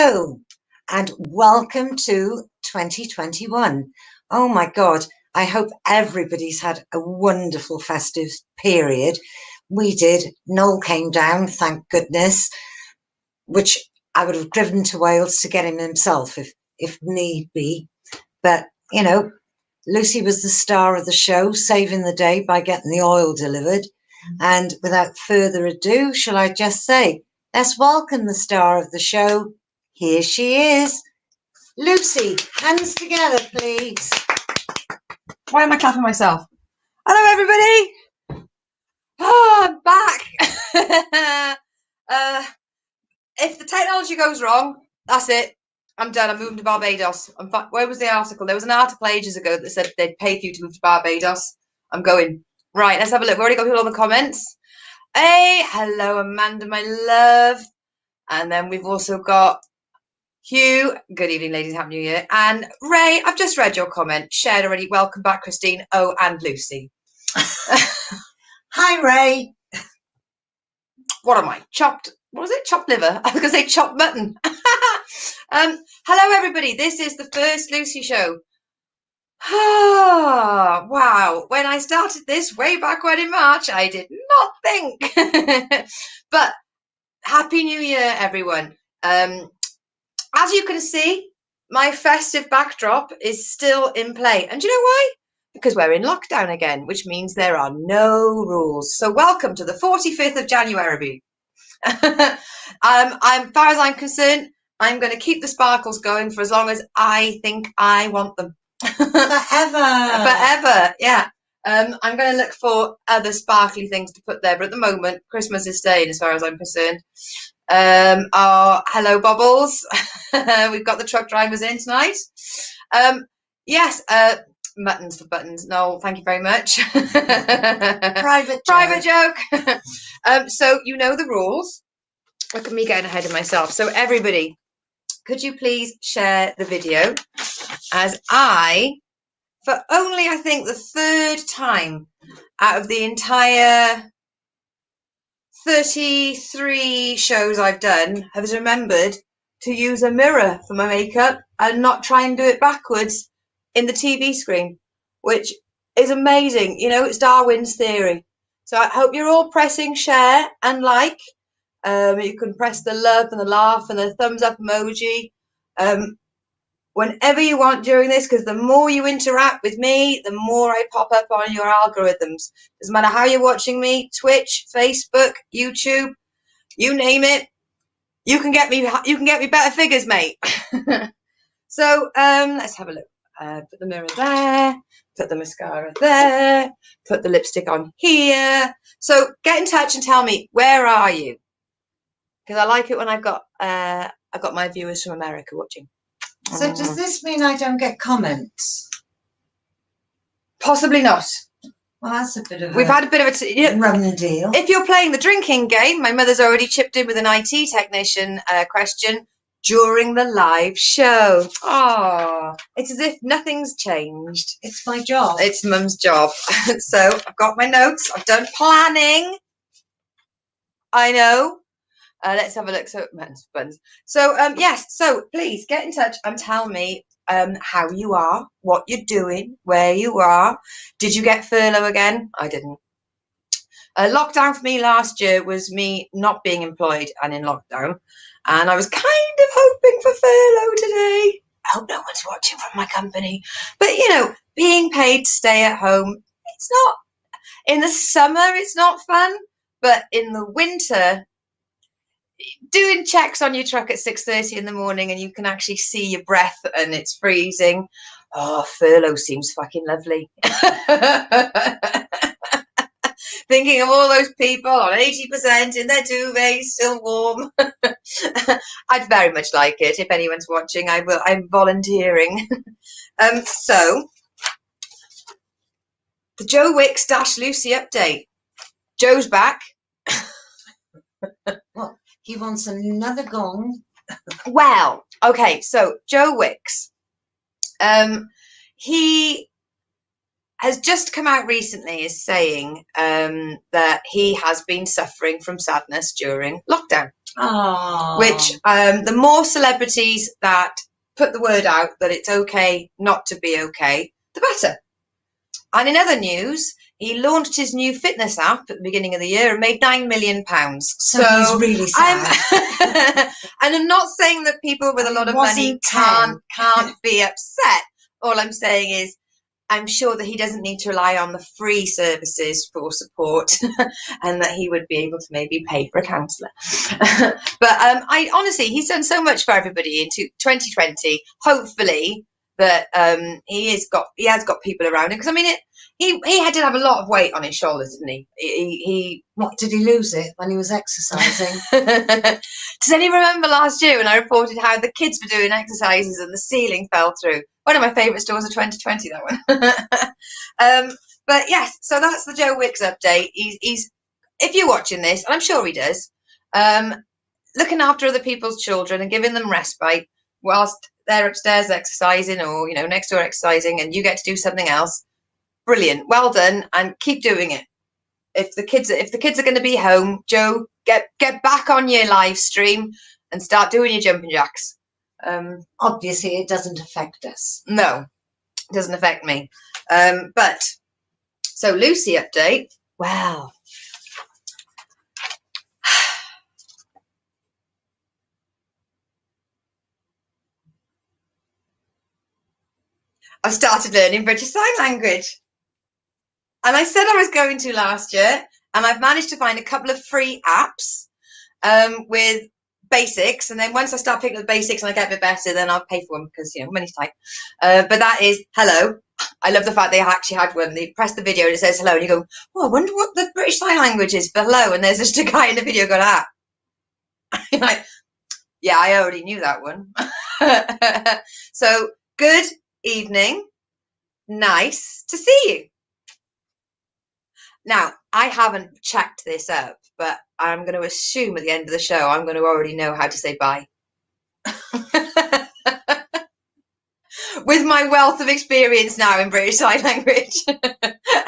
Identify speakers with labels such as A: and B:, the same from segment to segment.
A: Hello and welcome to 2021. Oh my God, I hope everybody's had a wonderful festive period. We did. Noel came down, thank goodness, which I would have driven to Wales to get him himself if need be. But, you know, Lucy was the star of the show, saving the day by getting the oil delivered. And without further ado, shall I just say, let's welcome the star of the show. Here she is. Lucy, hands together, please.
B: Why am I clapping myself? Hello, everybody. Oh, I'm back. If the technology goes wrong, that's it. I'm done. I'm moving to Barbados. Where was the article? There was an article ages ago that said they'd pay for you to move to Barbados. I'm going. Right, let's have a look. We've already got people in the comments. Hey, hello, Amanda, my love. And then we've also got Hugh. Good evening, ladies. Happy New Year. And Ray, I've just read your comment. Shared already. Welcome back, Christine. Oh, and Lucy.
A: Hi, Ray.
B: What am I? Chopped. What was it? Chopped liver. I was going to say chopped mutton. Hello, everybody. This is the first Lucy Show. Wow. When I started this way back when in March, I did not think. But Happy New Year, everyone. As you can see, my festive backdrop is still in play. And do you know why? Because we're in lockdown again, which means there are no rules. So welcome to the 45th of January. As far as I'm concerned, I'm going to keep the sparkles going for as long as I think I want them. Forever, yeah. I'm going to look for other sparkly things to put there, but at the moment, Christmas is staying as far as I'm concerned. Hello, Bobbles. We've got the truck drivers in tonight. Yes, muttons for buttons. No, thank you very much. Private joke. So you know the rules. Look at me getting ahead of myself. So everybody, could you please share the video as I, for only I think the third time out of the entire 33 shows I've done, have remembered to use a mirror for my makeup and not try and do it backwards in the TV screen, which is amazing. You know, it's Darwin's theory. So I hope you're all pressing share and like. You can press the love and the laugh and the thumbs up emoji whenever you want during this, because the more you interact with me, the more I pop up on your algorithms. Doesn't matter how you're watching me, Twitch, Facebook, YouTube, you name it. You can get me better figures, mate. So let's have a look. Put the mirror there, put the mascara there, put the lipstick on here. So get in touch and tell me, where are you? Because I like it when I've got my viewers from America watching.
A: So does this mean I don't get comments?
B: Possibly not.
A: Well, that's a bit of
B: We've had a bit of a
A: rum deal.
B: If you're playing the drinking game, my mother's already chipped in with an IT technician question during the live show. Oh, it's as if nothing's changed.
A: It's my job.
B: It's Mum's job. So I've got my notes. I've done planning. I know. Let's have a look. So, buns. So, yes. So, please get in touch and tell me how you are, what you're doing, where you are. Did you get furlough again? I didn't. Lockdown for me last year was me not being employed and in lockdown, and I was kind of hoping for furlough today. I hope no one's watching from my company. But you know, being paid to stay at home, it's not. In the summer, it's not fun, but in the winter, doing checks on your truck at 6:30 in the morning and you can actually see your breath and it's freezing. Oh, furlough seems fucking lovely. Thinking of all those people on 80% in their duvet, still warm. I'd very much like it. If anyone's watching, I'm volunteering. So, the Joe Wicks - Lucy update. Joe's back.
A: Well, he wants another gong.
B: Well, okay, so Joe Wicks. He has just come out recently as saying that he has been suffering from sadness during lockdown.
A: Oh.
B: Which the more celebrities that put the word out that it's okay not to be okay, the better. And in other news, he launched his new fitness app at the beginning of the year and made £9 million.
A: So he's really sad.
B: And I'm not saying that people with a lot of money can't be upset. All I'm saying is I'm sure that he doesn't need to rely on the free services for support and that he would be able to maybe pay for a counsellor. But I honestly, he's done so much for everybody in 2020. Hopefully that he has got people around him. Because I mean, he did have a lot of weight on his shoulders, didn't he?
A: What, did he lose it when he was exercising?
B: Does anyone remember last year when I reported how the kids were doing exercises and the ceiling fell through? One of my favourite stories of 2020, that one. But yes, so that's the Joe Wicks update. He's if you're watching this, and I'm sure he does, looking after other people's children and giving them respite whilst they're upstairs exercising or, next door exercising, and you get to do something else. Brilliant. Well done, and keep doing it. If the kids are going to be home, Joe, get back on your live stream and start doing your jumping jacks.
A: Obviously, it doesn't affect us.
B: No, it doesn't affect me. But so Lucy update. Well, I started learning British Sign Language. And I said I was going to last year, and I've managed to find a couple of free apps with basics. And then once I start picking up the basics and I get a bit better, then I'll pay for them because, money's tight. But that is hello. I love the fact they actually had one. They press the video and it says hello, and you go, oh, I wonder what the British Sign Language is for hello. And there's just a guy in the video going, You're like, yeah, I already knew that one. So, good evening. Nice to see you. Now, I haven't checked this up, but I'm going to assume at the end of the show, I'm going to already know how to say bye. With my wealth of experience now in British Sign Language,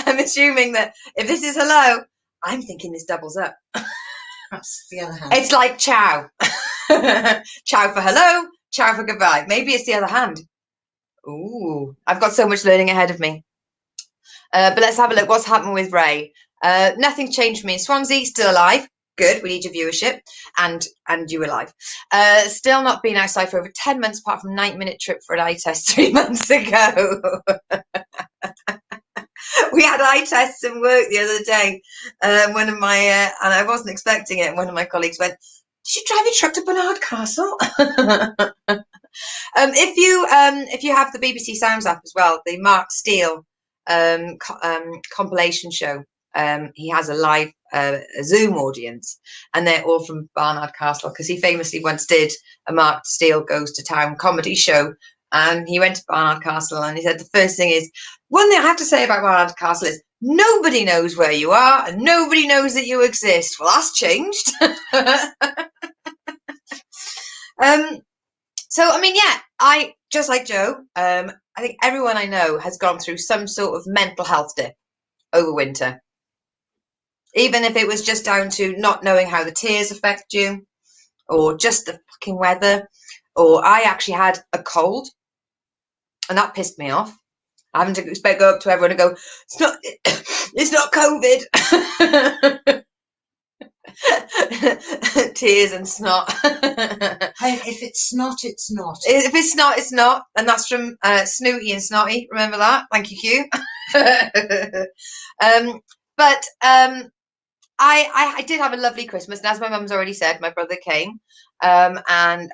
B: I'm assuming that if this is hello, I'm thinking this doubles up.
A: That's the other hand.
B: It's like ciao. Ciao for hello, ciao for goodbye. Maybe it's the other hand. Ooh, I've got so much learning ahead of me. But let's have a look. What's happened with Ray? Nothing's changed for me in Swansea. Still alive. Good. We need your viewership. And you alive. Still not been outside for over 10 months, apart from a 90-minute trip for an eye test 3 months ago. We had eye tests in work the other day. One of my and I wasn't expecting it. And one of my colleagues went, "Did you drive your truck to Barnard Castle?" If you have the BBC Sounds app as well, the Mark Steele compilation show, he has a live Zoom audience, and they're all from Barnard Castle, because he famously once did a Mark Steele Goes to Town comedy show, and he went to Barnard Castle, and he said the first thing is, one thing I have to say about Barnard Castle is nobody knows where you are and nobody knows that you exist. Well, that's changed. So, I mean, yeah, I, just like Joe, I think everyone I know has gone through some sort of mental health dip over winter. Even if it was just down to not knowing how the tears affect you, or just the fucking weather, or I actually had a cold, and that pissed me off. Having to go up to everyone and go, it's not COVID. Tears and snot.
A: If it's snot, it's not.
B: If it's snot, it's not. And that's from Snooty and Snotty. Remember that? Thank you, Q. I did have a lovely Christmas, and as my mum's already said, my brother came, and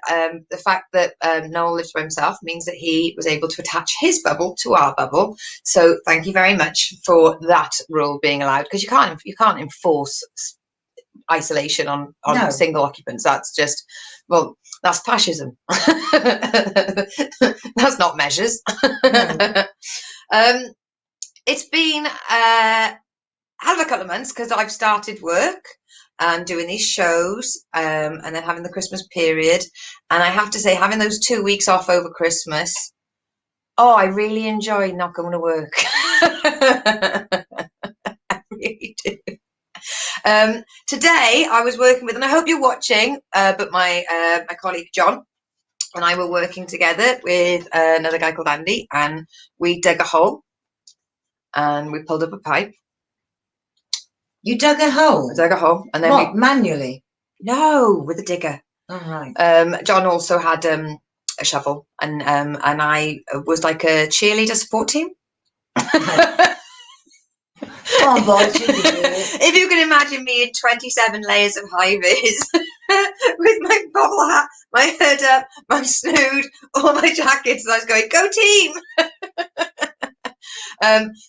B: the fact that Noel lives by himself means that he was able to attach his bubble to our bubble. So thank you very much for that rule being allowed, because you can't enforce isolation on no. Single occupants. That's just, well, that's fascism. That's not measures. No. It's been hell of a couple of months, because I've started work and doing these shows, and then having the Christmas period, and I have to say, having those 2 weeks off over Christmas, I really enjoy not going to work. I really do. Today I was working with, and I hope you're watching, but my colleague John and I were working together with another guy called Andy, and we dug a hole and we pulled up a pipe.
A: You dug a hole?
B: I dug a hole, and then
A: manually?
B: No, with a digger.
A: All right.
B: John also had a shovel, and I was like a cheerleader support team.
A: Oh, boy,
B: if you can imagine me in 27 layers of high vis with my bobble hat, my hood up, my snood, all my jackets, and I was going, go team!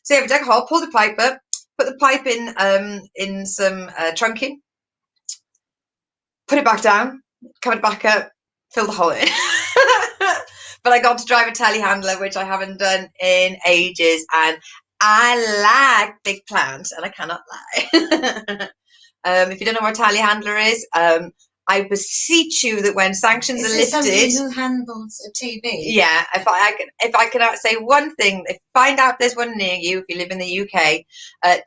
B: So yeah, we dug a hole, pulled the pipe up, put the pipe in some trunking, put it back down, covered it back up, fill the hole in. But I got to drive a telehandler, which I haven't done in ages, and I like big plants, and I cannot lie. If you don't know what a telehandler is, I beseech you that when sanctions are lifted,
A: somebody who handles a TV?
B: Yeah, if I can say one thing, find out if there's one near you if you live in the UK,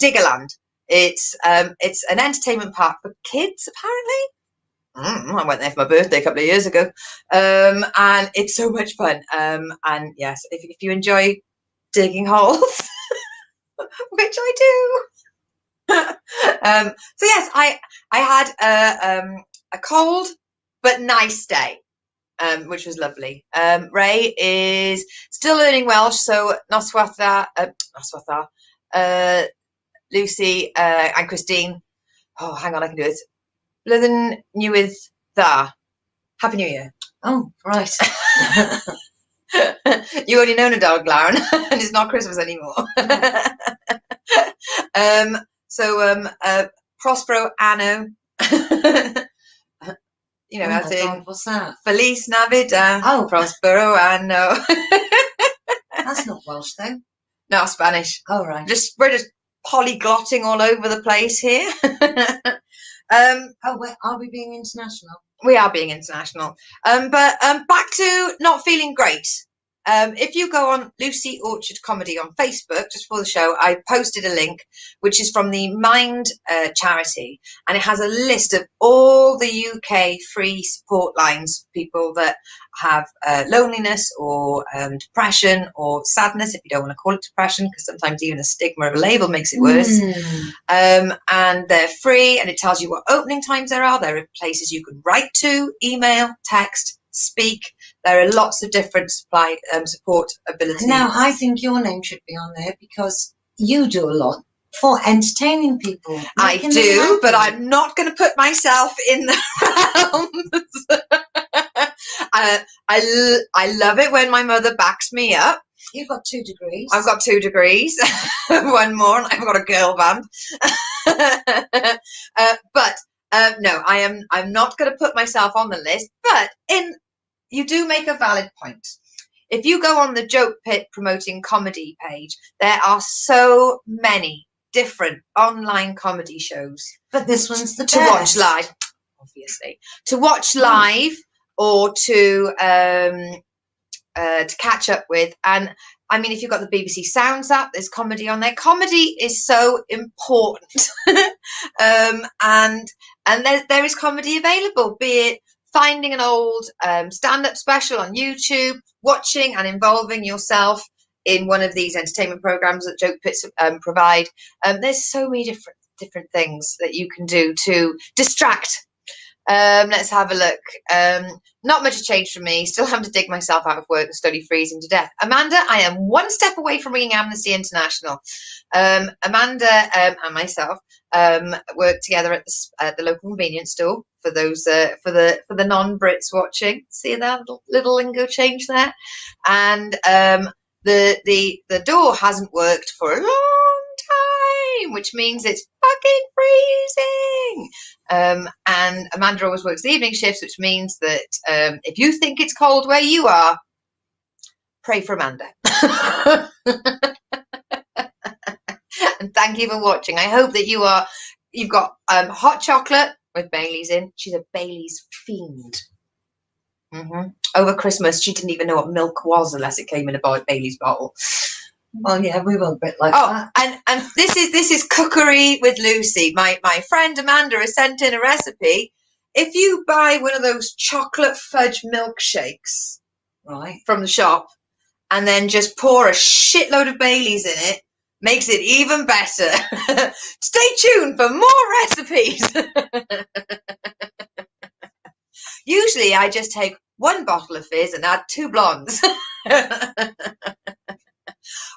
B: Diggerland. It's an entertainment park for kids, apparently. I went there for my birthday a couple of years ago, and it's so much fun. And yes, if you enjoy digging holes, which I do. So yes, I had a cold but nice day, which was lovely. Ray is still learning Welsh, so noswatha, Lucy and Christine. Oh, hang on, I can do it. Blwyddyn Newydd Dda. Happy New Year.
A: Oh, right.
B: You only know Nadal Glawn, and it's not Christmas anymore. Prospero Anno. You know, as in,
A: what's that?
B: Feliz Navidad.
A: Oh,
B: Prospero Anno.
A: That's not Welsh, though.
B: No, Spanish.
A: Oh, right.
B: We're just polyglotting all over the place here.
A: Are we being international?
B: We are being international. But back to not feeling great. If you go on Lucy Orchard Comedy on Facebook, just for the show, I posted a link, which is from the Mind charity, and it has a list of all the UK free support lines for people that have loneliness or depression or sadness, if you don't want to call it depression, because sometimes even the stigma of a label makes it worse. And they're free, and it tells you what opening times there are. There are places you can write to, email, text, speak. There are lots of different support abilities.
A: Now, I think your name should be on there because you do a lot for entertaining people.
B: I do, but I'm not going to put myself in the realms. I love it when my mother backs me up.
A: You've got 2 degrees.
B: I've got 2 degrees. One more, and I've got a girl band. But no, I'm not going to put myself on the list. But you do make a valid point. If you go on the Joke Pit promoting comedy page, there are so many different online comedy shows.
A: But this one's the
B: to watch live, obviously. To watch live or to catch up with. And I mean, if you've got the BBC Sounds app, there's comedy on there. Comedy is so important. And there is comedy available, be it finding an old stand-up special on YouTube, watching and involving yourself in one of these entertainment programs that Joke Pits provide. There's so many different things that you can do to distract. Let's have a look. Not much has changed for me. Still having to dig myself out of work and study freezing to death. Amanda, I am one step away from ringing Amnesty International. Amanda and myself work together at the local convenience store. For those for the non-Brits watching, see that little lingo change there, and the door hasn't worked for a long time, which means it's fucking freezing. And Amanda always works the evening shifts, which means that if you think it's cold where you are, pray for Amanda. And thank you for watching. I hope that you've got hot chocolate with Baileys in. She's a Baileys fiend. Over Christmas, she didn't even know what milk was unless it came in a Baileys bottle.
A: Well, yeah, we will a bit like that.
B: And this is Cookery with Lucy. My friend Amanda has sent in a recipe. If you buy one of those chocolate fudge milkshakes from the shop and then just pour a shitload of Baileys in it, makes it even better. Stay tuned for more recipes. Usually I just take 1 bottle of fizz and add 2 blondes.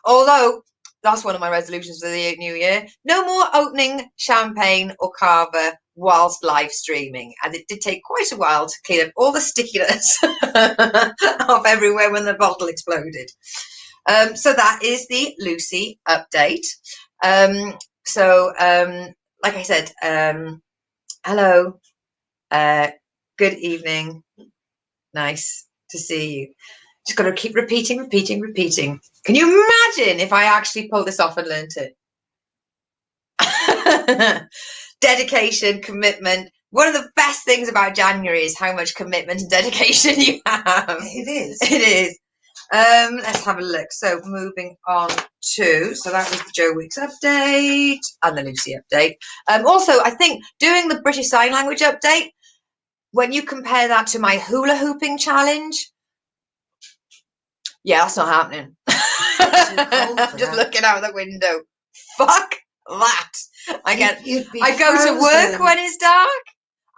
B: Although that's one of my resolutions for the new year. No more opening champagne or cava whilst live streaming. And it did take quite a while to clean up all the stickiness off everywhere when the bottle exploded. So that is the Lucy update. Like I said, hello, good evening, nice to see you. Just got to keep repeating. Can you imagine if I actually pulled this off and learnt it? Dedication, commitment. One of the best things about January is how much commitment and dedication you have.
A: It is.
B: It is. Let's have a look. So moving on to, so that was the Joe Weeks update and the Lucy update. Also, I think doing the British Sign Language update, when you compare that to my hula hooping challenge, yeah, that's not happening. I'm just looking out the window. Fuck that. I go to work when it's dark.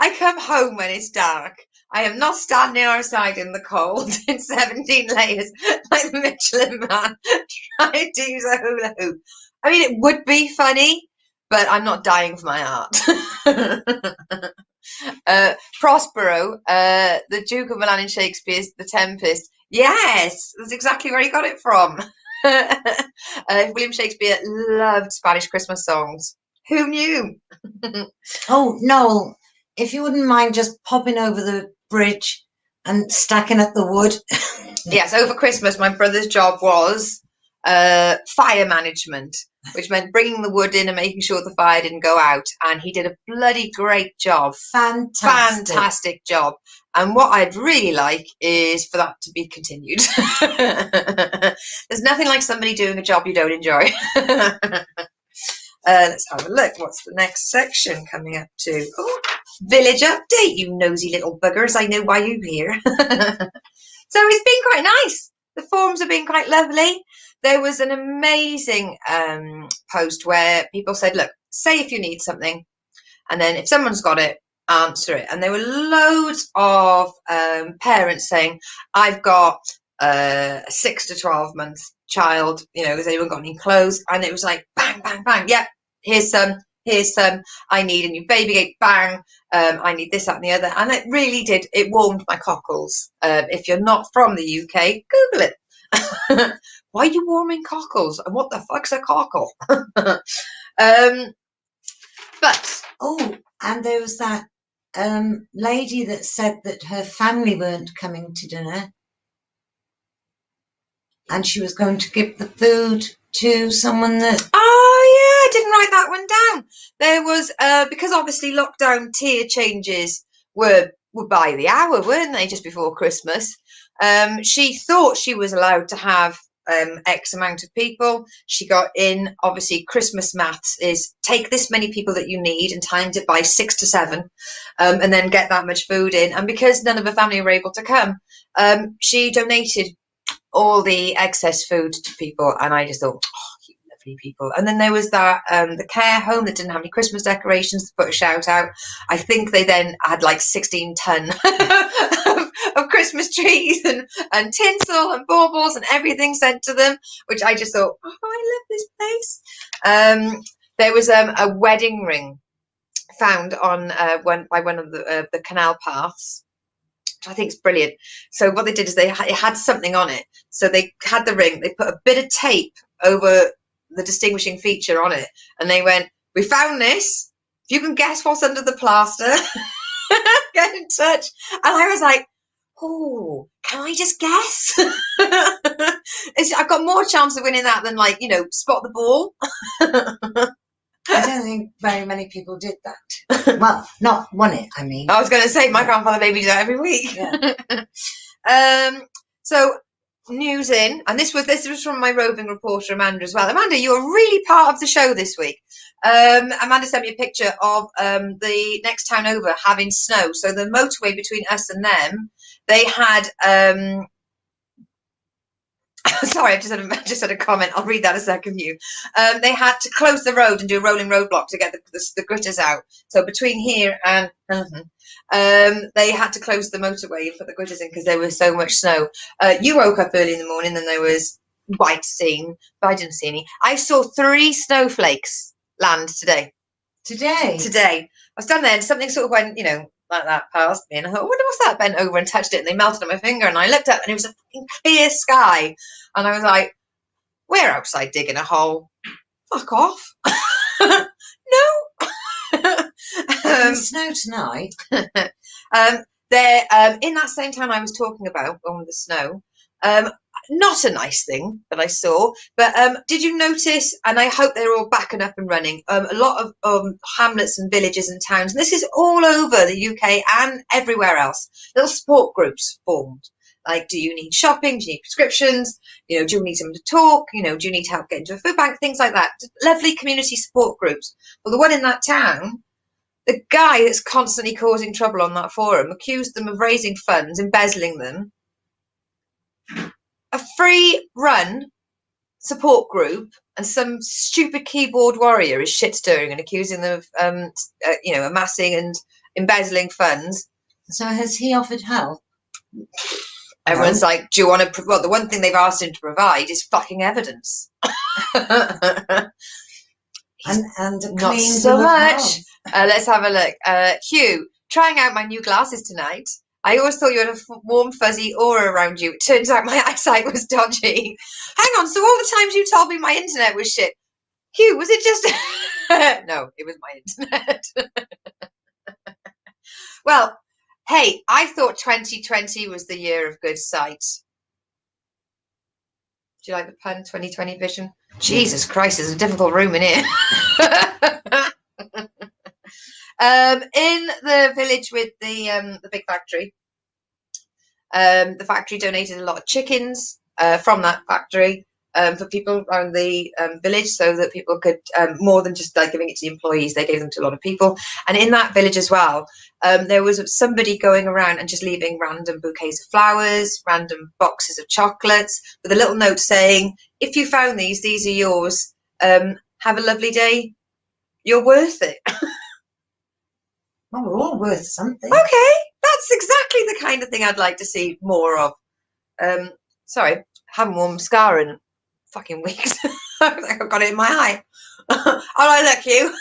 B: I come home when it's dark. I am not standing outside in the cold in 17 layers like the Michelin Man trying to use a hula hoop. I mean, it would be funny, but I'm not dying for my art. Prospero, the Duke of Milan in Shakespeare's The Tempest. Yes, that's exactly where he got it from. William Shakespeare loved Spanish Christmas songs. Who knew?
A: Oh, Noel, if you wouldn't mind just popping over the bridge and stacking up the wood.
B: Yes, over Christmas, my brother's job was fire management, which meant bringing the wood in and making sure the fire didn't go out. And he did a bloody great job. Fantastic job. And what I'd really like is for that to be continued. There's nothing like somebody doing a job you don't enjoy. Let's have a look. What's the next section coming up to? Oh, village update, you nosy little buggers. I know why you're here. So it's been quite nice. The forums have been quite lovely. There was an amazing post where people said, look, say if you need something, and then if someone's got it, answer it. And there were loads of parents saying, I've got a 6 to 12 month child, has anyone got any clothes? And it was like, bang, bang, bang. Yeah, here's some. I need a new baby gate, bang. I need this, that, and the other. And it really did. It warmed my cockles. If you're not from the UK, Google it. Why are you warming cockles? And what the fuck's a cockle?
A: And there was that lady that said that her family weren't coming to dinner. And she was going to give the food to someone that...
B: Oh, yeah, I didn't write that one down. There was, because obviously lockdown tier changes were by the hour, weren't they, just before Christmas? She thought she was allowed to have X amount of people. She got in, obviously, Christmas maths is take this many people that you need and times it by 6 to 7, and then get that much food in. And because none of her family were able to come, she donated all the excess food to people, and I just thought, oh, you lovely people. And then there was that the care home that didn't have any Christmas decorations to put a shout out. I think they then had like 16 ton of Christmas trees and tinsel and baubles and everything sent to them, which I just thought, oh, I love this place. There was a wedding ring found on by one of the canal paths. I think it's brilliant. So what they did is it had something on it. So they had the ring, they put a bit of tape over the distinguishing feature on it, and they went, we found this. If you can guess what's under the plaster, get in touch. And I was like, oh, can I just guess? I've got more chance of winning that than spot the ball.
A: I don't think very many people did that. Well, not won it, I mean.
B: I was going to say, my grandfather made me do that every week.
A: Yeah.
B: So news in, and this was from my roving reporter Amanda as well. Amanda, you are really part of the show this week. Amanda sent me a picture of the next town over having snow. So the motorway between us and them, they had sorry, I just had a comment. I'll read that a second. They had to close the road and do a rolling roadblock to get the gritters out. So between here and they had to close the motorway and put the gritters in because there was so much snow. You woke up early in the morning and there was white seen, but I didn't see any. I saw 3 snowflakes land today.
A: Today.
B: I was down there and something sort of went, like that past me, and I thought, I wonder what's that? Bent over and touched it, and they melted on my finger, and I looked up and it was a fucking clear sky, and I was like, we're outside digging a hole. Fuck off. No.
A: Snow tonight.
B: They're in that same town I was talking about on the snow. Not a nice thing that I saw, but did you notice, and I hope they're all back and up and running, a lot of hamlets and villages and towns, and this is all over the UK and everywhere else, little support groups formed. Like, do you need shopping? Do you need prescriptions? Do you need someone to talk? Do you need help getting to a food bank? Things like that. Lovely community support groups. Well, the one in that town, the guy that's constantly causing trouble on that forum accused them of raising funds, embezzling them. A free run support group and some stupid keyboard warrior is shit stirring and accusing them of amassing and embezzling funds.
A: So has he offered help?
B: Everyone's like, do you want to? Well, the one thing they've asked him to provide is fucking evidence.
A: and
B: not so much. Let's have a look. Hugh, trying out my new glasses tonight. I always thought you had a warm, fuzzy aura around you. It turns out my eyesight was dodgy. Hang on, so all the times you told me my internet was shit, Hugh, was it just... No, it was my internet. Well, hey, I thought 2020 was the year of good sight. Do you like the pun, 2020 vision? Jesus Christ, there's a difficult room in here. In the village with the big factory, the factory donated a lot of chickens from that factory for people around the village, so that people could, more than just like giving it to the employees, they gave them to a lot of people. And in that village as well, there was somebody going around and just leaving random bouquets of flowers, random boxes of chocolates, with a little note saying, if you found these are yours. Have a lovely day. You're worth it.
A: Well, we're all worth something.
B: Okay, that's exactly the kind of thing I'd like to see more of. Sorry, haven't worn mascara in fucking weeks. I think I've got it in my eye. Oh, I look you.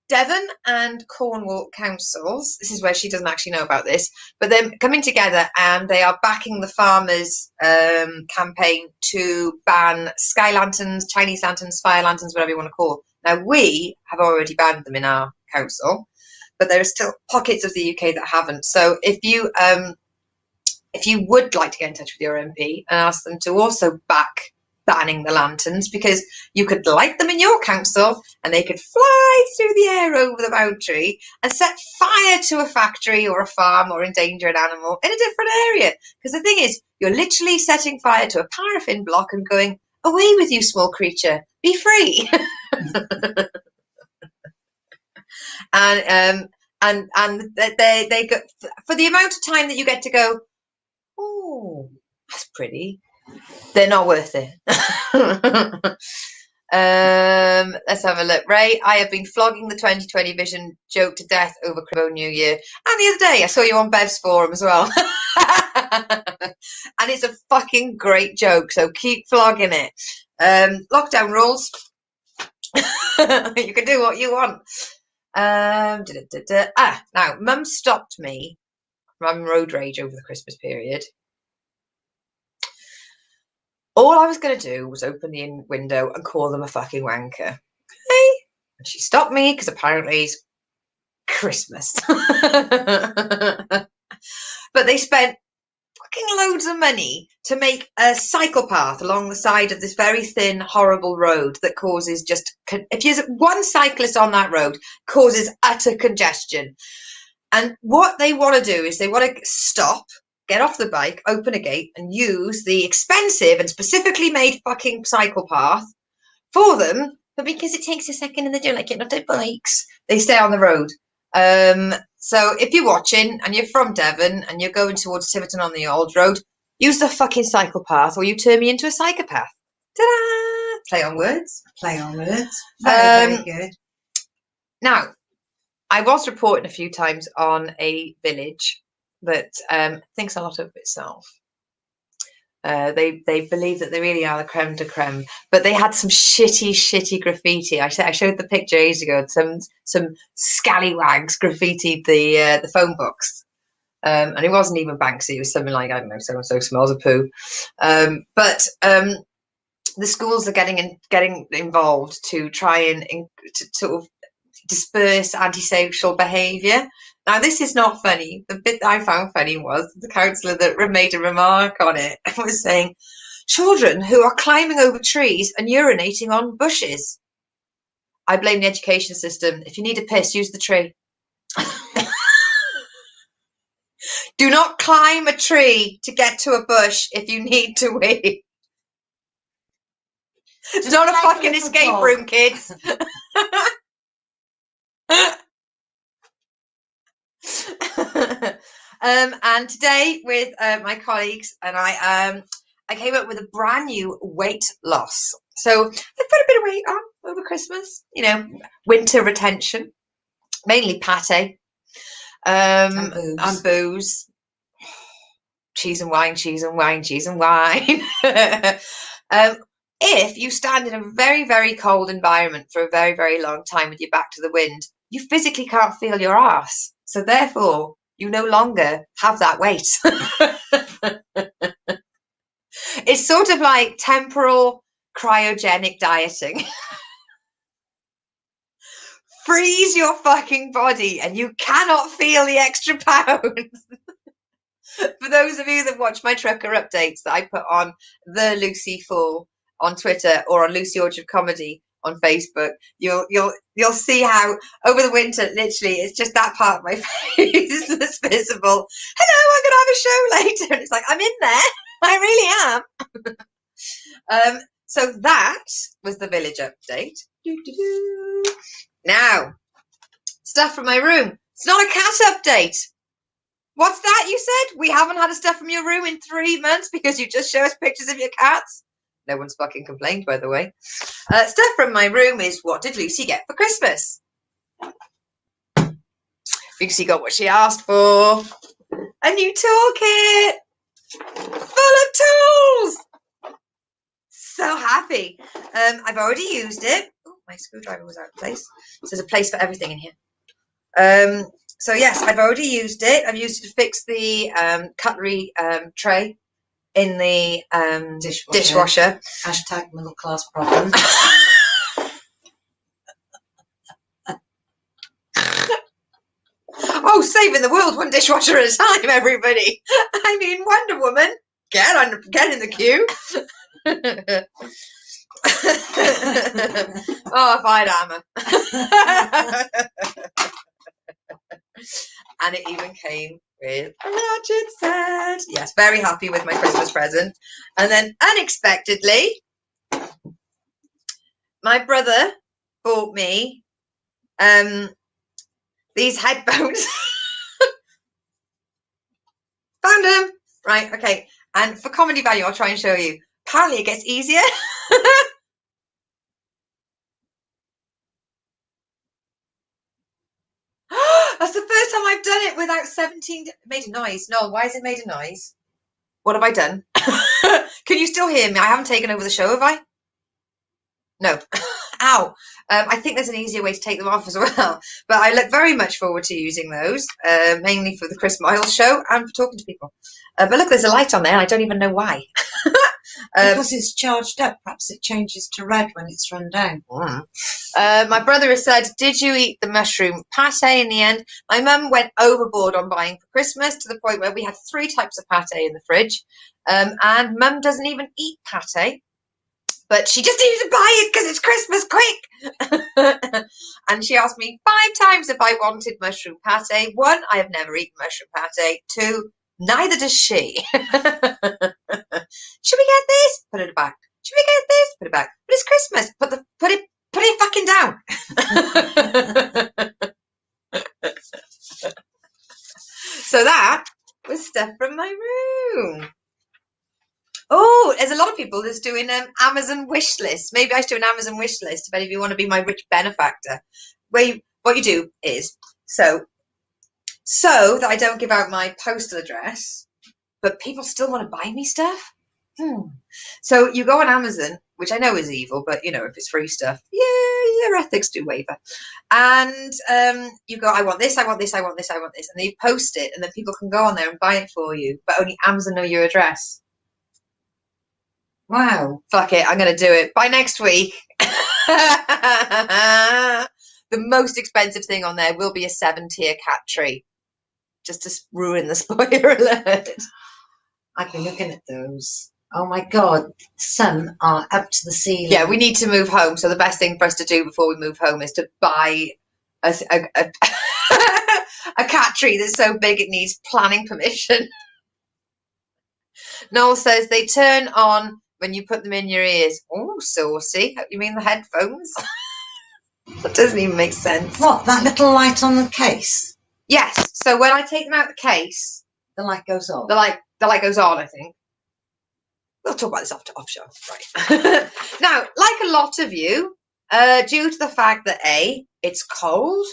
B: Devon and Cornwall councils, this is where she doesn't actually know about this, but they're coming together and they are backing the farmers' campaign to ban sky lanterns, Chinese lanterns, fire lanterns, whatever you want to call them. Now, we have already banned them in our council, but there are still pockets of the UK that haven't. So if you would like to get in touch with your MP and ask them to also back banning the lanterns, because you could light them in your council and they could fly through the air over the boundary and set fire to a factory or a farm or endanger an animal in a different area. Because the thing is, you're literally setting fire to a paraffin block and going, away with you, small creature, be free. And they go, for the amount of time that you get to go, oh, that's pretty, they're not worth it. Let's have a look. Ray, I have been flogging the 2020 vision joke to death over Cribbo New Year. And the other day I saw you on Bev's forum as well. And it's a fucking great joke, so keep flogging it. Lockdown rules. You can do what you want. Now, Mum stopped me from road rage over the Christmas period. All I was going to do was open the window and call them a fucking wanker. Okay? And she stopped me because apparently it's Christmas. But they spent fucking loads of money to make a cycle path along the side of this very thin, horrible road that causes just, if there's one cyclist on that road, causes utter congestion. And what they want to do is they want to stop, get off the bike, open a gate, and use the expensive and specifically made fucking cycle path for them. But because it takes a second and they don't like getting off their bikes, they stay on the road. So if you're watching and you're from Devon and you're going towards Tiverton on the old road, use the fucking cycle path or you turn me into a psychopath. Ta-da! Play on words.
A: Play on words. Very good.
B: Now, I was reporting a few times on a village that thinks a lot of itself. They believe that they really are the creme de creme, but they had some shitty graffiti. I showed the picture ages ago. Some scallywags graffitied the phone books, and it wasn't even Banksy. It was something like, I don't know, so and so smells of poo. But the schools are getting involved to try and to sort of disperse antisocial behaviour. Now, this is not funny. The bit that I found funny was the counsellor that made a remark on it and was saying, children who are climbing over trees and urinating on bushes. I blame the education system. If you need a piss, use the tree. Do not climb a tree to get to a bush if you need to wee. It's not a fucking escape room, kids. And today with my colleagues and I came up with a brand new weight loss. So I put a bit of weight on over Christmas, you know, winter retention, mainly pate, and booze, cheese and wine. If you stand in a very, very cold environment for a very, very long time with your back to the wind, you physically can't feel your arse. So therefore, you no longer have that weight. It's sort of like temporal cryogenic dieting. Freeze your fucking body and you cannot feel the extra pounds. For those of you that watch my trucker updates that I put on the Lucy Full on Twitter or on Lucy Orchard Comedy on Facebook, you'll see how over the winter, literally, it's just that part of my face that's visible. Hello, I'm gonna have a show later, and it's like I'm in there. I really am. So that was the village update. Now, stuff from my room. It's not a cat update. What's that you said? We haven't had a stuff from your room in 3 months because you just show us pictures of your cats? No one's fucking complained, by the way. Stuff from my room is, what did Lucy get for Christmas? Lucy got what she asked for. A new toolkit. Full of tools. So happy. I've already used it. Oh, my screwdriver was out of place. So there's a place for everything in here. So yes, I've already used it. I've used it to fix the cutlery tray in the dishwasher.
A: Hashtag middle class problem.
B: Oh, saving the world one dishwasher at a time, everybody. I mean, Wonder Woman, get in the queue. Oh, if I'd hammer. And it even came with a ratchet set. Yes, very happy with my Christmas present. And then unexpectedly, my brother bought me these headphones. Found them. Right, okay. And for comedy value, I'll try and show you. Apparently it gets easier. That's the first time I've done it without 17. Made a noise. No, why has it made a noise? What have I done? Can you still hear me? I haven't taken over the show, have I? No. Ow. I think there's an easier way to take them off as well. But I look very much forward to using those, mainly for the Chris Miles show and for talking to people. But look, there's a light on there. And I don't even know why.
A: Because it's charged up. Perhaps it changes to red when it's run down.
B: My brother has said, did you eat the mushroom pate in the end? My mum went overboard on buying for Christmas to the point where we had 3 types of pate in the fridge. And mum doesn't even eat pate. but she just needed to buy it because it's Christmas, quick. And she asked me 5 times if I wanted mushroom pate. 1, I have never eaten mushroom pate. 2, neither does she. Should we get this? Put it back. Should we get this? Put it back. But it's Christmas. Put it fucking down. So that was stuff from my room. Oh, there's a lot of people that's doing Amazon wish lists. Maybe I should do an Amazon wish list if any of you want to be my rich benefactor. What you do is, so that I don't give out my postal address, but people still want to buy me stuff. So you go on Amazon, which I know is evil, but you know, if it's free stuff, yeah, your ethics do waver. And you go, I want this, I want this, I want this, I want this, and then you post it, and then people can go on there and buy it for you, but only Amazon know your address.
A: Wow.
B: Fuck it, I'm going to do it by next week. The most expensive thing on there will be a 7-tier cat tree, just to ruin the spoiler alert.
A: I've been looking at those. Oh my God, some are up to the ceiling.
B: Yeah, we need to move home. So the best thing for us to do before we move home is to buy a cat tree that's so big it needs planning permission. Noel says they turn on when you put them in your ears. Oh, saucy. You mean the headphones? That doesn't even make sense.
A: What, that little light on the case?
B: Yes. So when I take them out of the case,
A: the light goes on.
B: The light goes on, I think. We'll talk about this off show. Right. Now, like a lot of you, due to the fact that it's cold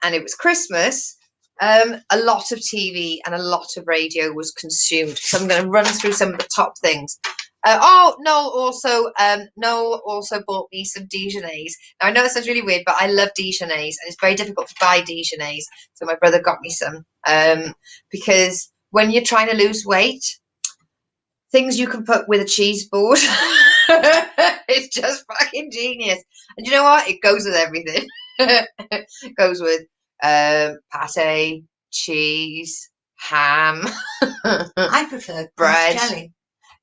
B: and it was Christmas, a lot of TV and a lot of radio was consumed. So I'm going to run through some of the top things. Noel also bought me some Dijonnaise. Now, I know that sounds really weird, but I love Dijonnaise, and it's very difficult to buy Dijonnaise. So my brother got me some because when you're trying to lose weight, things you can put with a cheese board, it's just fucking genius. And you know what? It goes with everything. It goes with pate, cheese, ham.
A: I prefer
B: bread.
A: quince jelly.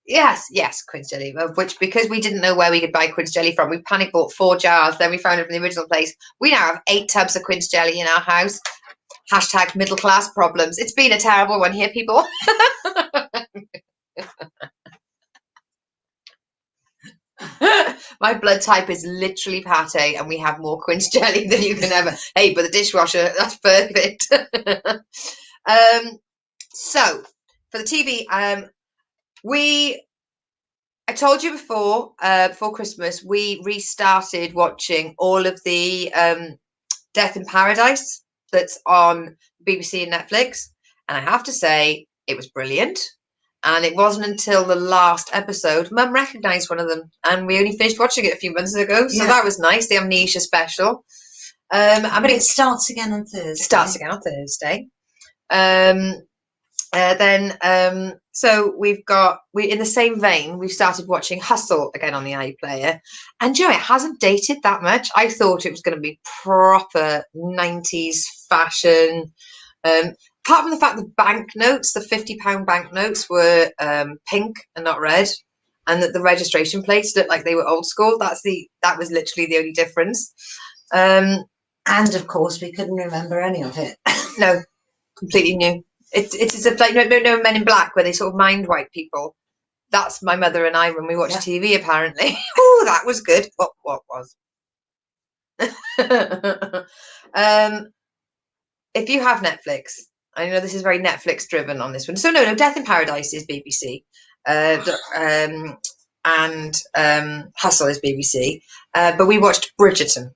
B: Yes, quince jelly, of which, because we didn't know where we could buy quince jelly from, we panic bought 4 jars, then we found it from the original place. We now have 8 tubs of quince jelly in our house. # middle class problems. It's been a terrible one here, people. My blood type is literally pate, and we have more quince jelly than you can ever. Hey, but the dishwasher, that's perfect. So for the TV, I told you before Christmas, we restarted watching all of the Death in Paradise that's on BBC and Netflix, and I have to say it was brilliant. And it wasn't until the last episode Mum recognised one of them, and we only finished watching it a few months ago, so that was nice. The Amnesia special.
A: But it starts again on Thursday.
B: So we in the same vein, we've started watching Hustle again on the iPlayer, and you know, it hasn't dated that much. I thought it was going to be proper 90s fashion. Apart from the fact the banknotes, the £50 banknotes, were pink and not red, and that the registration plates looked like they were old school. That was literally the only difference.
A: And of course, we couldn't remember any of it.
B: No, completely new. It's like no Men in Black, where they sort of mind wipe people. That's my mother and I when we watched TV. Apparently, oh, that was good. What was? If you have Netflix, I know this is very Netflix driven on this one. So no, Death in Paradise is BBC, and Hustle is BBC. But we watched Bridgerton,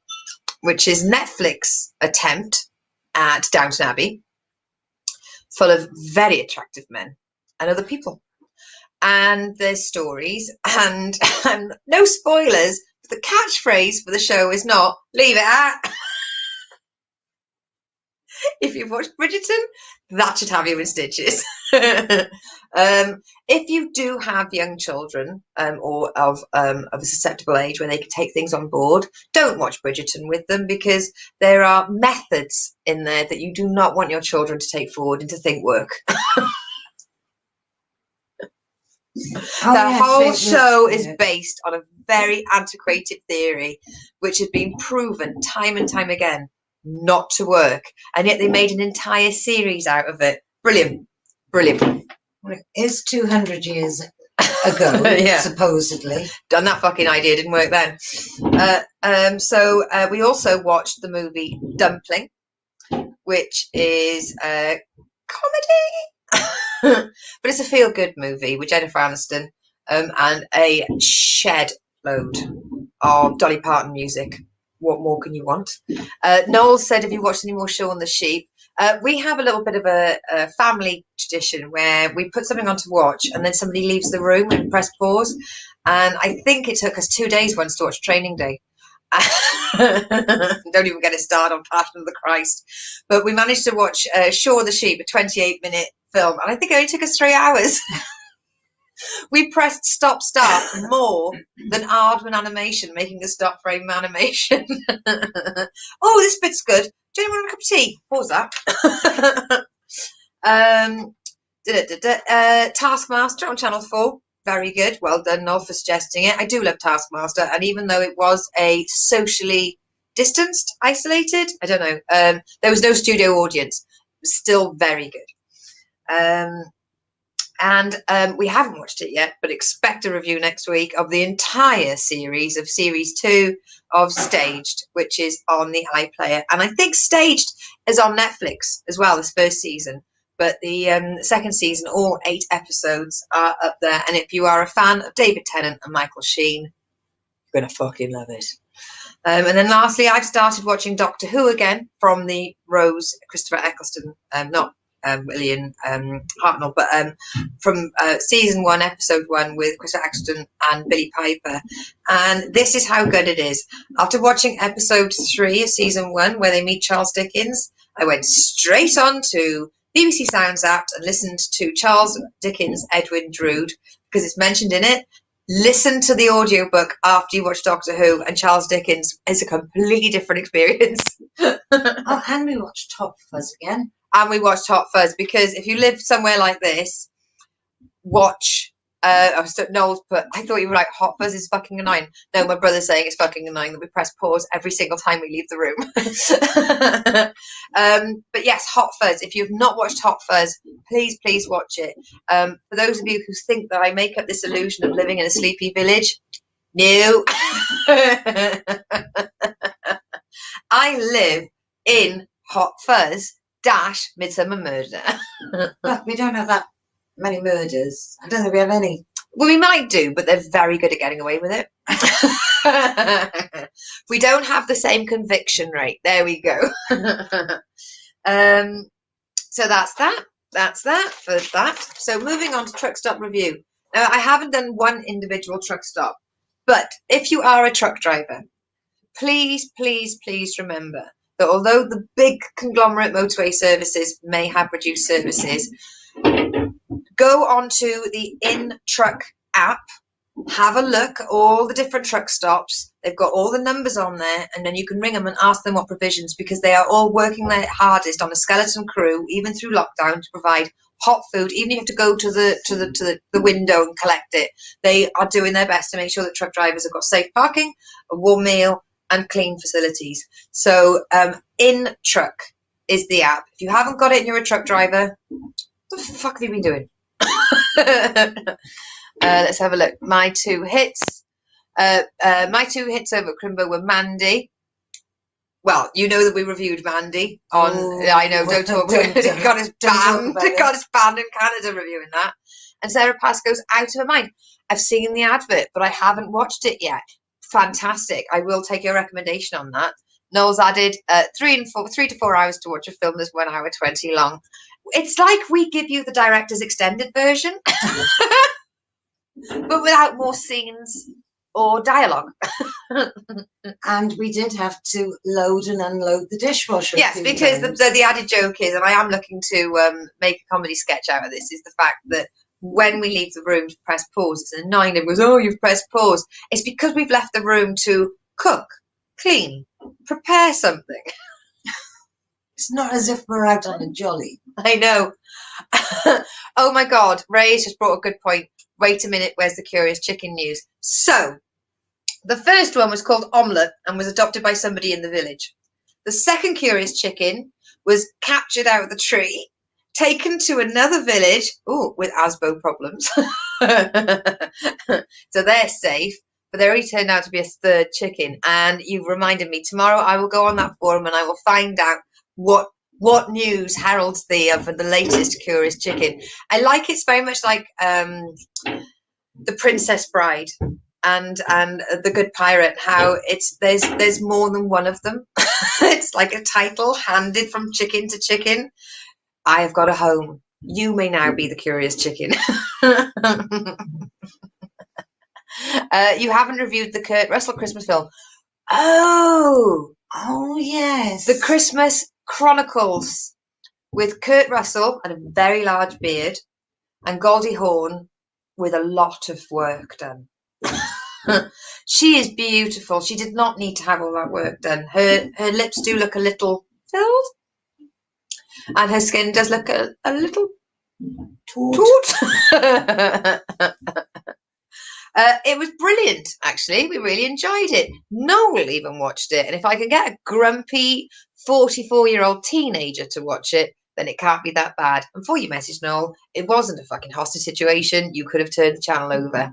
B: which is Netflix attempt at Downton Abbey, full of very attractive men and other people, and their stories, and no spoilers. The catchphrase for the show is not "leave it at." If you've watched Bridgerton, that should have you in stitches. If you do have young children or of a susceptible age where they can take things on board, don't watch Bridgerton with them, because there are methods in there that you do not want your children to take forward and to think work.
A: Oh,
B: The
A: yes,
B: whole
A: it was,
B: show is
A: yeah.
B: based on a very antiquated theory, which has been proven time and time again not to work. And yet they made an entire series out of it. Brilliant. Brilliant.
A: Well, it is 200 years ago,
B: Yeah.
A: supposedly.
B: Done that fucking idea, didn't work then. So we also watched the movie Dumpling, which is a comedy. But it's a feel-good movie with Jennifer Aniston and a shed load of Dolly Parton music. What more can you want? Noel said, have you watched any more Show on the Sheep? We have a little bit of a family tradition where we put something on to watch and then somebody leaves the room and press pause. And I think it took us 2 days once to watch Training Day. Don't even get it started on Passion of the Christ. But we managed to watch Shaun of the Sheep, a 28-minute film, and I think it only took us 3 hours. We pressed stop start more than Aardman Animation, making a stop frame animation. Oh, this bit's good. Do you want a cup of tea? Pause that. Taskmaster on Channel 4. Very good. Well done, Noel, for suggesting it. I do love Taskmaster, and even though it was a socially distanced, isolated, I don't know, there was no studio audience. It was still very good. And we haven't watched it yet, but expect a review next week of the entire series of Series 2 of Staged, which is on the iPlayer. And I think Staged is on Netflix as well, this first season. But the second season, all 8 episodes are up there. And if you are a fan of David Tennant and Michael Sheen, you're going to fucking love it. And then lastly, I've started watching Doctor Who again from the Rose Christopher Eccleston, not William Hartnell, but from season 1, episode 1 with Christopher Eccleston and Billy Piper. And this is how good it is. After watching episode 3 of season 1, where they meet Charles Dickens, I went straight on to BBC Sounds app and listened to Charles Dickens' Edwin Drood, because it's mentioned in it. Listen to the audiobook after you watch Doctor Who, and Charles Dickens is a completely different experience.
A: Oh, and we watched Hot Fuzz again.
B: And we watched Hot Fuzz, because if you live somewhere like this, watch. Noel's put, I thought you were like, Hot Fuzz is fucking annoying. No, my brother's saying it's fucking annoying that we press pause every single time we leave the room. But yes, Hot Fuzz. If you've not watched Hot Fuzz, please watch it. For those of you who think that I make up this illusion of living in a sleepy village, no. I live in Hot Fuzz - Midsummer Murder.
A: But we don't have that many murders. I don't think we have any.
B: Well, we might do, but they're very good at getting away with it. We don't have the same conviction rate. There we go. So that's that. That's that for that. So moving on to truck stop review. Now, I haven't done one individual truck stop, but if you are a truck driver, please remember that although the big conglomerate motorway services may have reduced services, go onto the In-Truck app, have a look at all the different truck stops. They've got all the numbers on there, and then you can ring them and ask them what provisions, because they are all working their hardest on a skeleton crew, even through lockdown, to provide hot food. Even if you have to go to the window and collect it, they are doing their best to make sure that truck drivers have got safe parking, a warm meal, and clean facilities. So In-Truck is the app. If you haven't got it and you're a truck driver, what the fuck have you been doing? Let's have a look. My two hits over at Crimbo were Mandy. Well, you know that we reviewed Mandy on. I know. Don't talk. It got us banned. It got us banned in Canada reviewing that. And Sarah Pascoe's Out of Her Mind. I've seen the advert, but I haven't watched it yet. Fantastic. I will take your recommendation on that. Noel's added 3 to 4 hours to watch a film that's 1 hour 20 long. It's like we give you the director's extended version, but without more scenes or dialogue.
A: And we did have to load and unload the dishwasher.
B: Yes, because the added joke is, and I am looking to make a comedy sketch out of this, is the fact that when we leave the room to press pause, it's annoying. It was, oh, you've pressed pause. It's because we've left the room to cook, clean, prepare something.
A: It's not as if we're out on a jolly.
B: I know. Oh my God, Ray's just brought a good point. Wait a minute, where's the curious chicken news? So, the first one was called Omelette and was adopted by somebody in the village. The second curious chicken was captured out of the tree, taken to another village, with Asbo problems. So they're safe, but there only turned out to be a third chicken. And you've reminded me, tomorrow I will go on that forum and I will find out what news heralds the latest curious chicken. I like it's very much like the Princess Bride and the Good Pirate, how there's more than one of them. It's like a title handed from chicken to chicken. I have got a home. You may now be the curious chicken. You haven't reviewed the Kurt Russell Christmas film.
A: Oh yes.
B: The Christmas Chronicles with Kurt Russell and a very large beard and Goldie Hawn with a lot of work done. She is beautiful. She did not need to have all that work done. Her lips do look a little filled and her skin does look a little taut. It was brilliant, actually. We really enjoyed it. Noel even watched it. And if I can get a grumpy 44-year-old teenager to watch it, then it can't be that bad. And for you message, Noel, it wasn't a fucking hostage situation. You could have turned the channel over.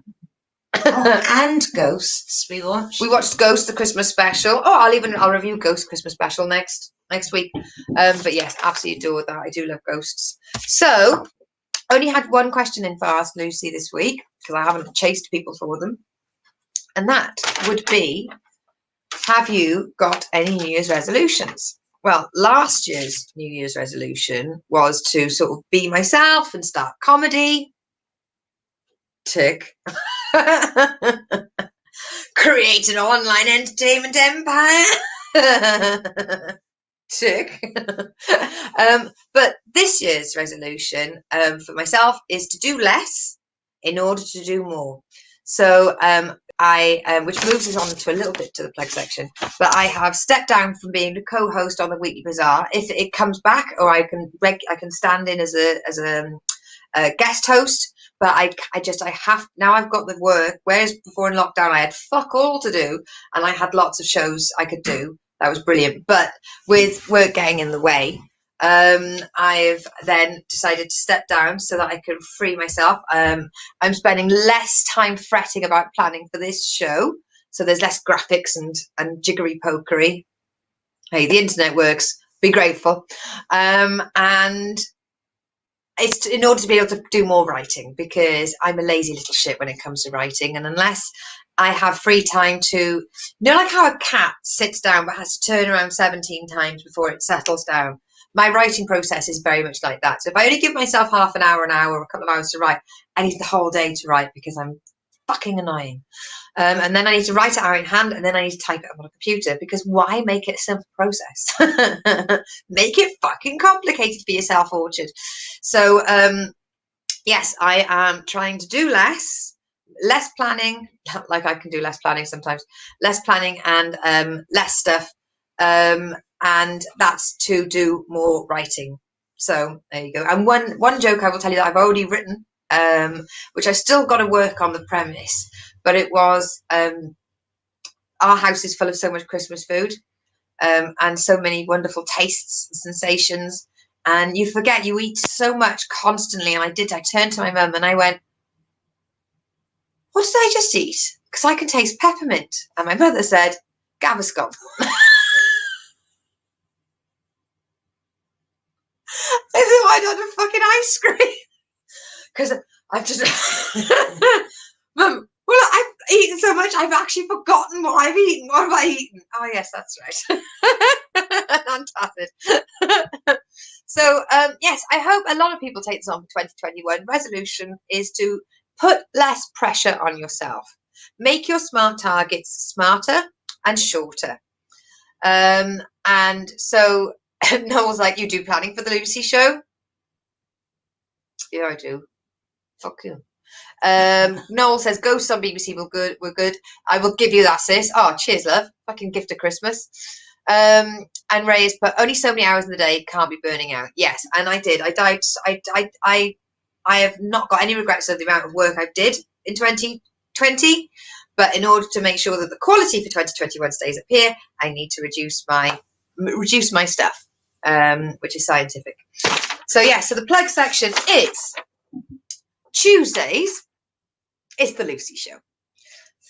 A: And Ghosts we watched.
B: We watched Ghost, the Christmas special. I'll review Ghost Christmas special next week. But yes, absolutely adore that. I do love ghosts. So only had one question in for Ask Lucy this week because I haven't chased people for them. And that would be, have you got any New Year's resolutions? Well, last year's New Year's resolution was to sort of be myself and start comedy. Tick. Create an online entertainment empire. Tick. But this year's resolution for myself is to do less in order to do more. So I which moves us on to a little bit to the plug section, but I have stepped down from being the co-host on the Weekly Bazaar. If it comes back, or I can stand in as a guest host. But I have, now I've got the work, whereas before in lockdown I had fuck all to do and I had lots of shows I could do. That was brilliant. But with work getting in the way, I've then decided to step down so that I can free myself. I'm spending less time fretting about planning for this show. So there's less graphics and jiggery pokery. Hey, the internet works. Be grateful. And it's in order to be able to do more writing, because I'm a lazy little shit when it comes to writing. And unless I have free time to, like how a cat sits down but has to turn around 17 times before it settles down. My writing process is very much like that. So if I only give myself half an hour, or a couple of hours to write, I need the whole day to write because I'm fucking annoying. And then I need to write it out in hand, and then I need to type it up on a computer, because why make it a simple process? Make it fucking complicated for yourself, Orchard. So, yes, I am trying to do less planning, like I can do less planning sometimes, less planning and less stuff. And that's to do more writing. So there you go. And one joke I will tell you that I've already written, which I still got to work on the premise, but it was, our house is full of so much Christmas food, and so many wonderful tastes and sensations, and you forget you eat so much constantly. And I turned to my mum and I went, what did I just eat? Because I can taste peppermint. And my mother said, Gaviscon. I said, why not a fucking ice cream? Because I've just, Mum, well, I've eaten so much, I've actually forgotten what I've eaten. What have I eaten? Oh, yes, that's right. Fantastic. So, yes, I hope a lot of people take this on for 2021. Resolution is to put less pressure on yourself. Make your SMART targets smarter and shorter. And so Noel's like, you do planning for the Lucy Show? Yeah, I do. Fuck you. Noel says ghosts on BBC were good. I will give you that, sis. Oh, cheers, love. Fucking gift of Christmas. And Ray has put only so many hours in the day, can't be burning out. Yes, and I did. I died. I have not got any regrets of the amount of work I did in 2020, but in order to make sure that the quality for 2021 stays up here, I need to reduce my stuff, which is scientific. So yeah, so the plug section is Tuesdays. It's the Lucy Show.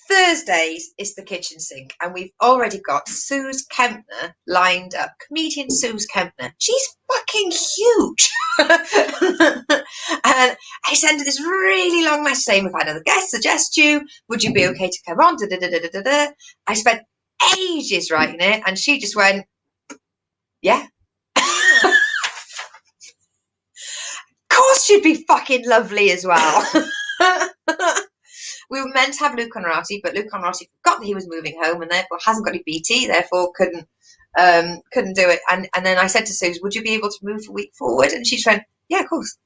B: Thursdays is the kitchen sink, and we've already got Suze Kempner lined up. Comedian Suze Kempner. She's fucking huge. And I sent her this really long message saying, we've had other guests suggest you. Would you be okay to come on? Da, da, da, da, da, da. I spent ages writing it, and she just went, yeah. Of course she'd be fucking lovely as well. We were meant to have Luke Conrati, but Luke Conrati forgot that he was moving home and therefore hasn't got any BT, therefore couldn't do it. And then I said to Suze, would you be able to move a week forward? And she just went, yeah, of course.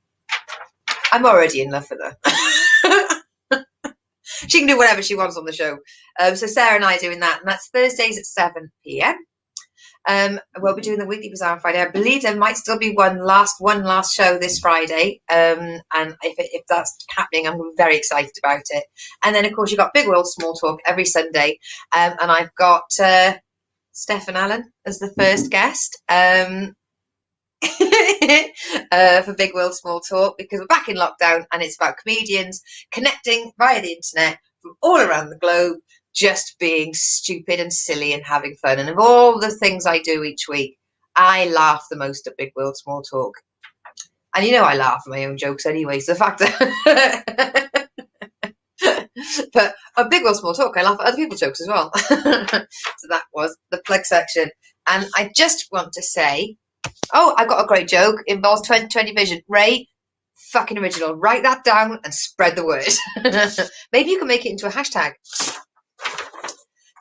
B: I'm already in love with her. She can do whatever she wants on the show. So Sarah and I are doing that, and that's Thursdays at 7 p.m. We'll be doing the weekly bazaar on Friday. I believe there might still be one last show this Friday, and if that's happening, I'm very excited about it. And then of course you've got Big World Small Talk every Sunday, and I've got Stefan Allen as the first guest for Big World Small Talk, because we're back in lockdown and it's about comedians connecting via the internet from all around the globe, just being stupid and silly and having fun. And of all the things I do each week, I laugh the most at Big World Small Talk. And you know I laugh at my own jokes anyway, so the fact that... But on Big World Small Talk, I laugh at other people's jokes as well. So that was the plug section. And I just want to say, oh, I've got a great joke. Involves 2020 vision. Ray, fucking original. Write that down and spread the word. Maybe you can make it into a hashtag.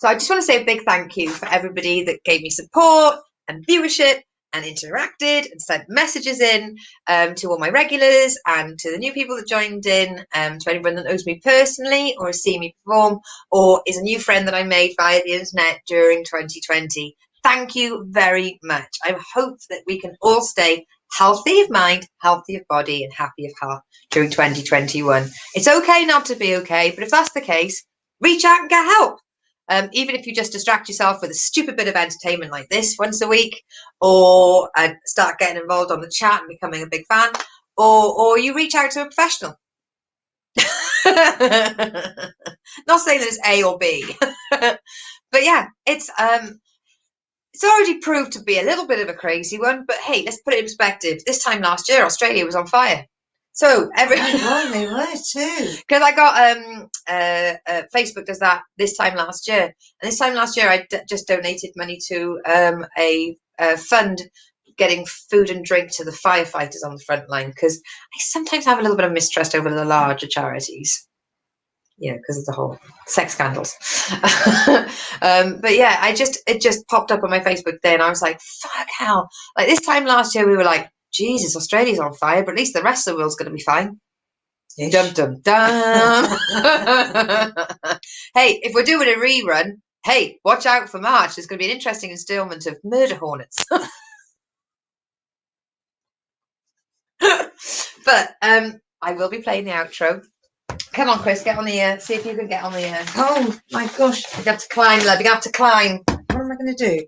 B: So I just want to say a big thank you for everybody that gave me support and viewership and interacted and sent messages in, to all my regulars and to the new people that joined in, to anyone that knows me personally or has seen me perform or is a new friend that I made via the internet during 2020. Thank you very much. I hope that we can all stay healthy of mind, healthy of body and happy of heart during 2021. It's okay not to be okay, but if that's the case, reach out and get help. Even if you just distract yourself with a stupid bit of entertainment like this once a week, or start getting involved on the chat and becoming a big fan, or you reach out to a professional. Not saying that it's A or B, but yeah, it's already proved to be a little bit of a crazy one. But hey, let's put it in perspective. This time last year, Australia was on fire. So they were too. Because I got Facebook does that this time last year, and this time last year I just donated money to a fund getting food and drink to the firefighters on the front line, because I sometimes have a little bit of mistrust over the larger charities, because of the whole sex scandals. But yeah, it just popped up on my Facebook there, and I was like, fuck hell! Like this time last year, we were like, Jesus, Australia's on fire, but at least the rest of the world's going to be fine. Ish. Dum dum dum. Hey, if we're doing a rerun, hey, watch out for March. There's going to be an interesting instalment of Murder Hornets. But I will be playing the outro. Come on, Chris, get on the see if you can get on the
A: Oh my gosh,
B: you have to climb, love. You have to climb.
A: What am I going to do?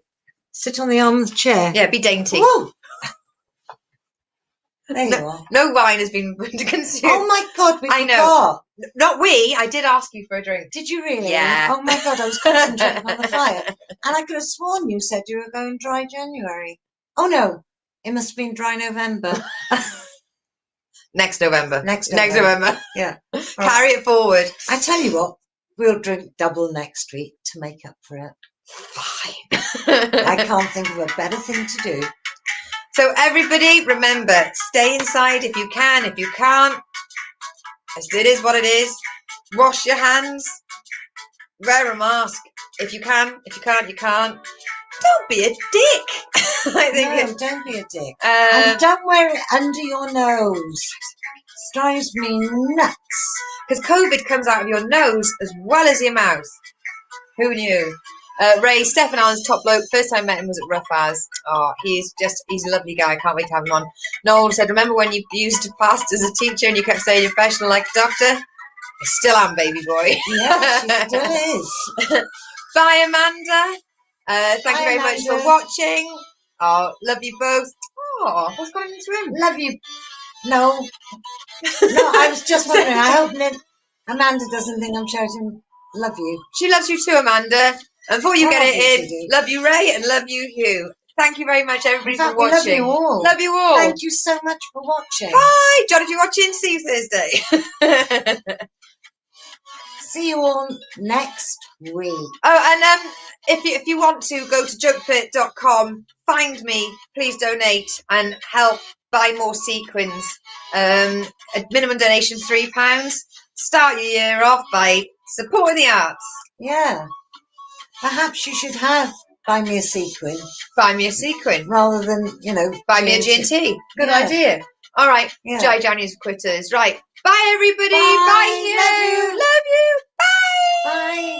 A: Sit on the arm of the chair?
B: Yeah, be dainty.
A: Whoa. There you are.
B: No wine has been consumed.
A: Oh my God,
B: I know. Not we. I did ask you for a drink.
A: Did you really?
B: Yeah.
A: Oh my God, I was concentrating on the fire. And I could have sworn you said you were going dry January. Oh no, it must have been dry November.
B: Next November.
A: Next November. Yeah.
B: Right. Carry it forward.
A: I tell you what, we'll drink double next week to make up for it.
B: Fine.
A: I can't think of a better thing to do.
B: So everybody, remember, stay inside if you can. If you can't, it is what it is. Wash your hands. Wear a mask. If you can. If you can't, you can't. Don't be a dick. I think
A: no, don't be a dick. And don't wear it under your nose. It drives me nuts.
B: Because COVID comes out of your nose as well as your mouth. Who knew? Ray, Stefan Allen's top bloke. First time I met him was at Rough As. Oh, he's a lovely guy. I can't wait to have him on. Noel said, remember when you used to fast as a teacher and you kept saying you're professional like a doctor? I still am, baby boy.
A: Yeah, she still is.
B: Bye, Amanda. Thank you very much for watching. Oh, love you both. Oh, what's going on in this room?
A: Love you. No, I was just wondering. I hope Amanda doesn't think I'm shouting love you.
B: She loves you too, Amanda. And before you get it in,
A: do.
B: love you, Ray, and love you, Hugh. Thank you very much, everybody, for watching.
A: Love you all.
B: Love you all.
A: Thank you so much for watching.
B: Bye. John, if you're watching, see you Thursday.
A: See you all next week.
B: Oh, and if you want to go to jokefit.com, find me, please donate and help buy more sequins. A minimum donation £3. Start your year off by supporting the arts.
A: Yeah. Perhaps you should buy me a sequin.
B: Buy me a sequin.
A: Rather than,
B: buy me a G&T. Good idea. All right. Yeah. Jai January's quitters. Right. Bye, everybody. Bye. Bye.
A: Love you.
B: Love you. Bye.
A: Bye.